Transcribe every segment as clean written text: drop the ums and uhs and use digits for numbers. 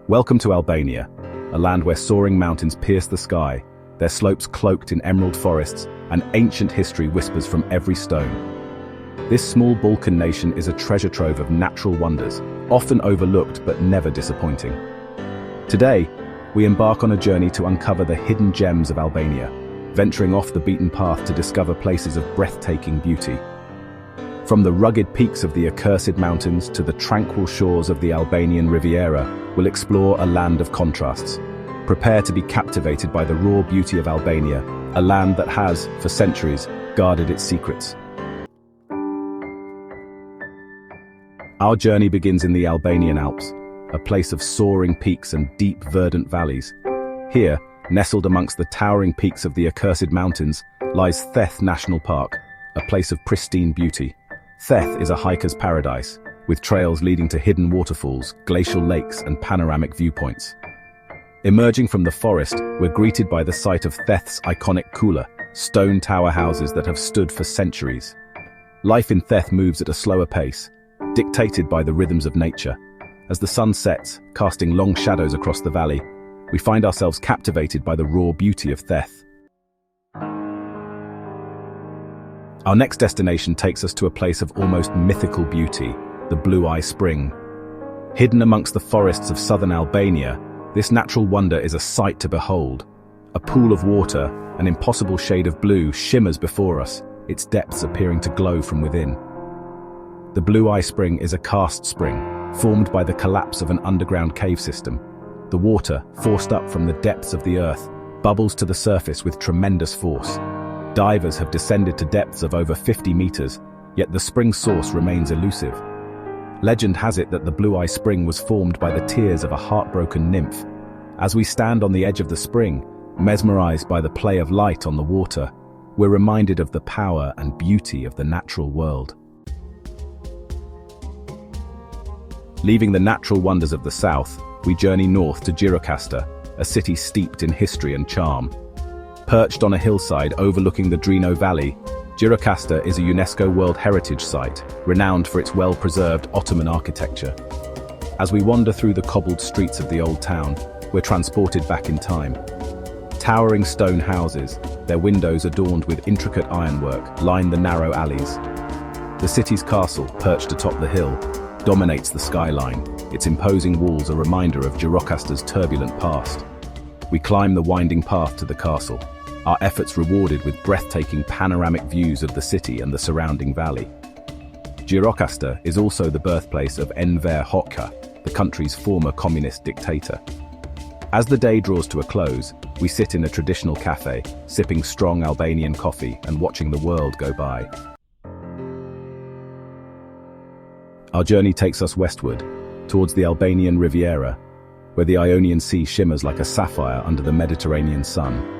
Welcome to Albania, a land where soaring mountains pierce the sky, their slopes cloaked in emerald forests, and ancient history whispers from every stone. This small Balkan nation is a treasure trove of natural wonders, often overlooked but never disappointing. Today, we embark on a journey to uncover the hidden gems of Albania, venturing off the beaten path to discover places of breathtaking beauty. From the rugged peaks of the Accursed mountains to the tranquil shores of the Albanian Riviera, we'll explore a land of contrasts. Prepare to be captivated by the raw beauty of Albania, a land that has, for centuries, guarded its secrets. Our journey begins in the Albanian Alps, a place of soaring peaks and deep verdant valleys. Here, nestled amongst the towering peaks of the Accursed mountains, lies Theth National Park, a place of pristine beauty. Theth is a hiker's paradise, with trails leading to hidden waterfalls, glacial lakes, and panoramic viewpoints. Emerging from the forest, we're greeted by the sight of Theth's iconic kula, stone tower houses that have stood for centuries. Life in Theth moves at a slower pace, dictated by the rhythms of nature. As the sun sets, casting long shadows across the valley, we find ourselves captivated by the raw beauty of Theth. Our next destination takes us to a place of almost mythical beauty, the Blue Eye Spring. Hidden amongst the forests of southern Albania, this natural wonder is a sight to behold. A pool of water, an impossible shade of blue, shimmers before us, its depths appearing to glow from within. The Blue Eye Spring is a karst spring, formed by the collapse of an underground cave system. The water, forced up from the depths of the earth, bubbles to the surface with tremendous force. Divers have descended to depths of over 50 meters, yet the spring's source remains elusive. Legend has it that the Blue Eye Spring was formed by the tears of a heartbroken nymph. As we stand on the edge of the spring, mesmerized by the play of light on the water, we're reminded of the power and beauty of the natural world. Leaving the natural wonders of the south, we journey north to Gjirokastër, a city steeped in history and charm. Perched on a hillside overlooking the Drino Valley, Gjirokastër is a UNESCO World Heritage Site, renowned for its well-preserved Ottoman architecture. As we wander through the cobbled streets of the old town, we're transported back in time. Towering stone houses, their windows adorned with intricate ironwork, line the narrow alleys. The city's castle, perched atop the hill, dominates the skyline, its imposing walls a reminder of Gjirokastër's turbulent past. We climb the winding path to the castle, our efforts rewarded with breathtaking panoramic views of the city and the surrounding valley. Gjirokastër is also the birthplace of Enver Hoxha, the country's former communist dictator. As the day draws to a close, we sit in a traditional cafe, sipping strong Albanian coffee and watching the world go by. Our journey takes us westward, towards the Albanian Riviera, where the Ionian Sea shimmers like a sapphire under the Mediterranean sun.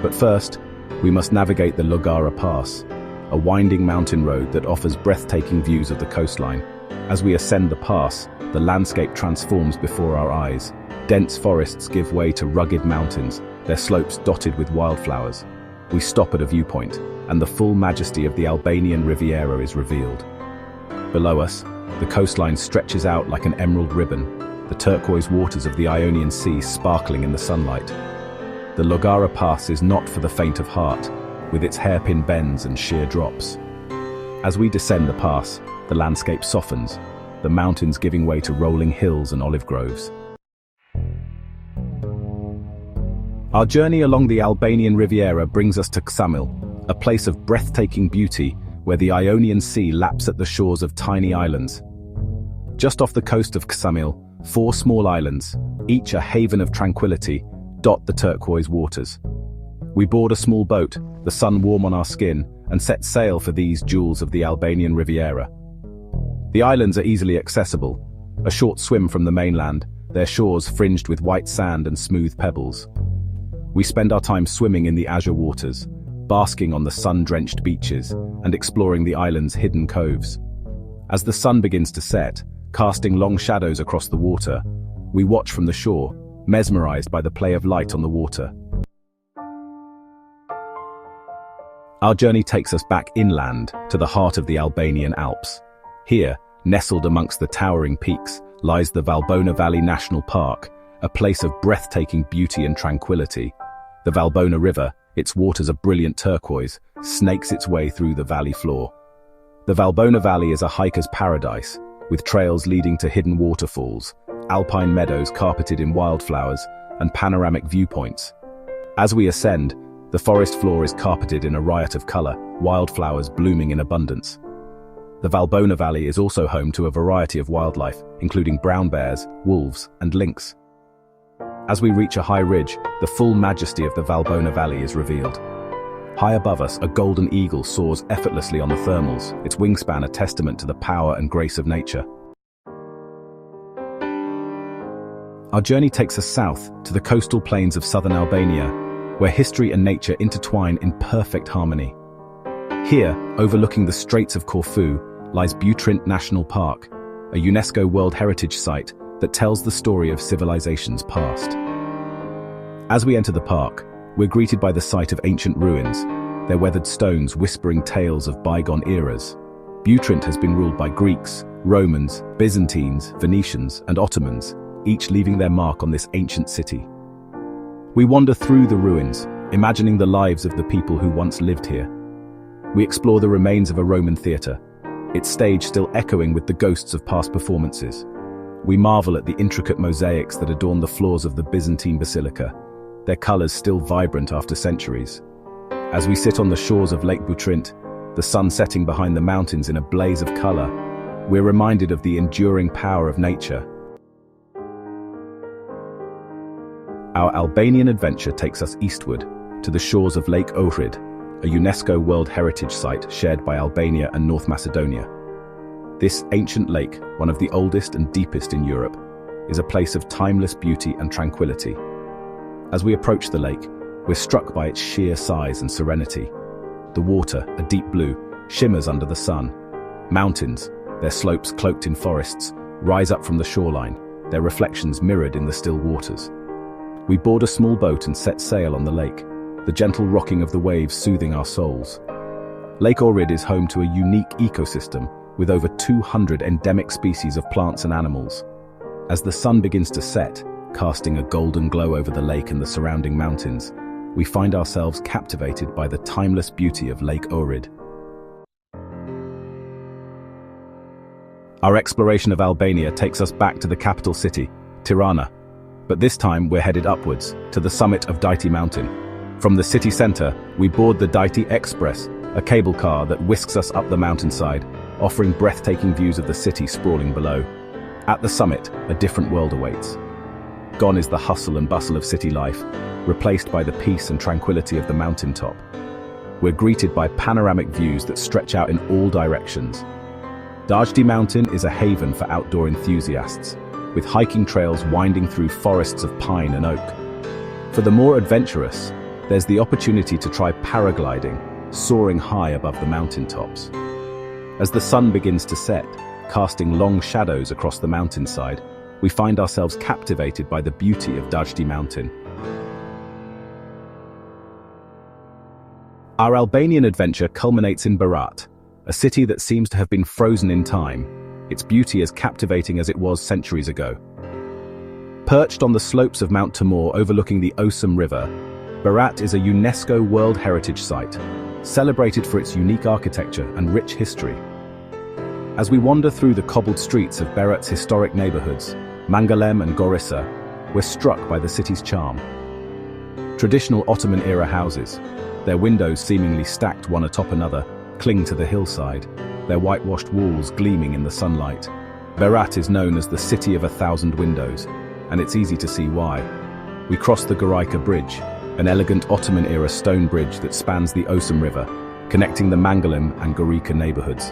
But first, we must navigate the Logara Pass, a winding mountain road that offers breathtaking views of the coastline. As we ascend the pass, the landscape transforms before our eyes. Dense forests give way to rugged mountains, their slopes dotted with wildflowers. We stop at a viewpoint, and the full majesty of the Albanian Riviera is revealed. Below us, the coastline stretches out like an emerald ribbon, the turquoise waters of the Ionian Sea sparkling in the sunlight. The Logara Pass is not for the faint of heart, with its hairpin bends and sheer drops. As we descend the pass, the landscape softens, the mountains giving way to rolling hills and olive groves. Our journey along the Albanian Riviera brings us to Ksamil, a place of breathtaking beauty where the Ionian Sea laps at the shores of tiny islands. Just off the coast of Ksamil, 4 small islands, each a haven of tranquility, dot the turquoise waters. We board a small boat, the sun warm on our skin, and set sail for these jewels of the Albanian Riviera. The islands are easily accessible, a short swim from the mainland, their shores fringed with white sand and smooth pebbles. We spend our time swimming in the azure waters, basking on the sun-drenched beaches, and exploring the island's hidden coves. As the sun begins to set, casting long shadows across the water, we watch from the shore, mesmerized by the play of light on the water. Our journey takes us back inland to the heart of the Albanian Alps. Here, Nestled amongst the towering peaks lies the Valbona Valley National Park, a place of breathtaking beauty and tranquility. The Valbona River, its waters a brilliant turquoise, snakes its way through the valley floor. The Valbona Valley is a hiker's paradise, with trails leading to hidden waterfalls, alpine meadows carpeted in wildflowers, and panoramic viewpoints. As we ascend, the forest floor is carpeted in a riot of color, wildflowers blooming in abundance. The Valbona Valley is also home to a variety of wildlife, including brown bears, wolves, and lynx. As we reach a high ridge, the full majesty of the Valbona Valley is revealed. High above us, a golden eagle soars effortlessly on the thermals, its wingspan a testament to the power and grace of nature. Our journey takes us south to the coastal plains of southern Albania, where history and nature intertwine in perfect harmony. Here, overlooking the Straits of Corfu, lies Butrint National Park, a UNESCO World Heritage Site that tells the story of civilizations past. As we enter the park, we're greeted by the sight of ancient ruins, their weathered stones whispering tales of bygone eras. Butrint has been ruled by Greeks, Romans, Byzantines, Venetians, and Ottomans, each leaving their mark on this ancient city. We wander through the ruins, imagining the lives of the people who once lived here. We explore the remains of a Roman theatre, its stage still echoing with the ghosts of past performances. We marvel at the intricate mosaics that adorn the floors of the Byzantine basilica, their colors still vibrant after centuries. As we sit on the shores of Lake Butrint, the sun setting behind the mountains in a blaze of color, we're reminded of the enduring power of nature. Our Albanian adventure takes us eastward, to the shores of Lake Ohrid, a UNESCO World Heritage Site shared by Albania and North Macedonia. This ancient lake, one of the oldest and deepest in Europe, is a place of timeless beauty and tranquility. As we approach the lake, we're struck by its sheer size and serenity. The water, a deep blue, shimmers under the sun. Mountains, their slopes cloaked in forests, rise up from the shoreline, their reflections mirrored in the still waters. We board a small boat and set sail on the lake, the gentle rocking of the waves soothing our souls. Lake Ohrid is home to a unique ecosystem with over 200 endemic species of plants and animals. As the sun begins to set, casting a golden glow over the lake and the surrounding mountains, we find ourselves captivated by the timeless beauty of Lake Ohrid. Our exploration of Albania takes us back to the capital city, Tirana, but this time we're headed upwards, to the summit of Dajti Mountain. From the city center, we board the Dajti Express, a cable car that whisks us up the mountainside, offering breathtaking views of the city sprawling below. At the summit, a different world awaits. Gone is the hustle and bustle of city life, replaced by the peace and tranquility of the mountaintop. We're greeted by panoramic views that stretch out in all directions. Dajti Mountain is a haven for outdoor enthusiasts, with hiking trails winding through forests of pine and oak. For the more adventurous, there's the opportunity to try paragliding, soaring high above the mountaintops. As the sun begins to set, casting long shadows across the mountainside, we find ourselves captivated by the beauty of Dajti Mountain. Our Albanian adventure culminates in Berat, a city that seems to have been frozen in time, its beauty as captivating as it was centuries ago. Perched on the slopes of Mount Timor overlooking the Osum River, Berat is a UNESCO World Heritage Site, celebrated for its unique architecture and rich history. As we wander through the cobbled streets of Berat's historic neighborhoods, Mangalem and Gorissa, we're struck by the city's charm. Traditional Ottoman-era houses, their windows seemingly stacked one atop another, cling to the hillside, their whitewashed walls gleaming in the sunlight. Berat is known as the City of a Thousand Windows, and it's easy to see why. We cross the Gorica Bridge, an elegant Ottoman-era stone bridge that spans the Osum River, connecting the Mangalem and Gorica neighborhoods.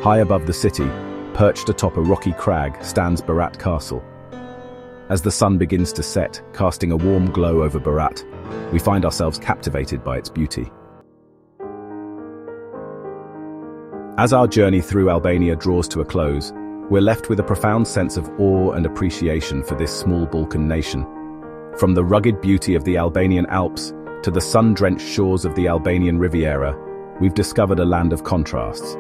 High above the city, perched atop a rocky crag, stands Berat Castle. As the sun begins to set, casting a warm glow over Berat, we find ourselves captivated by its beauty. As our journey through Albania draws to a close, we're left with a profound sense of awe and appreciation for this small Balkan nation. From the rugged beauty of the Albanian Alps to the sun-drenched shores of the Albanian Riviera, we've discovered a land of contrasts.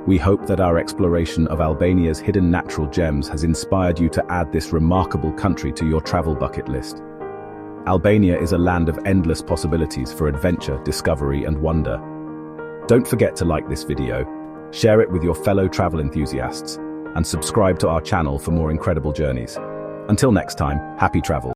We hope that our exploration of Albania's hidden natural gems has inspired you to add this remarkable country to your travel bucket list. Albania is a land of endless possibilities for adventure, discovery, and wonder. Don't forget to like this video, share it with your fellow travel enthusiasts, and subscribe to our channel for more incredible journeys. Until next time, happy travel.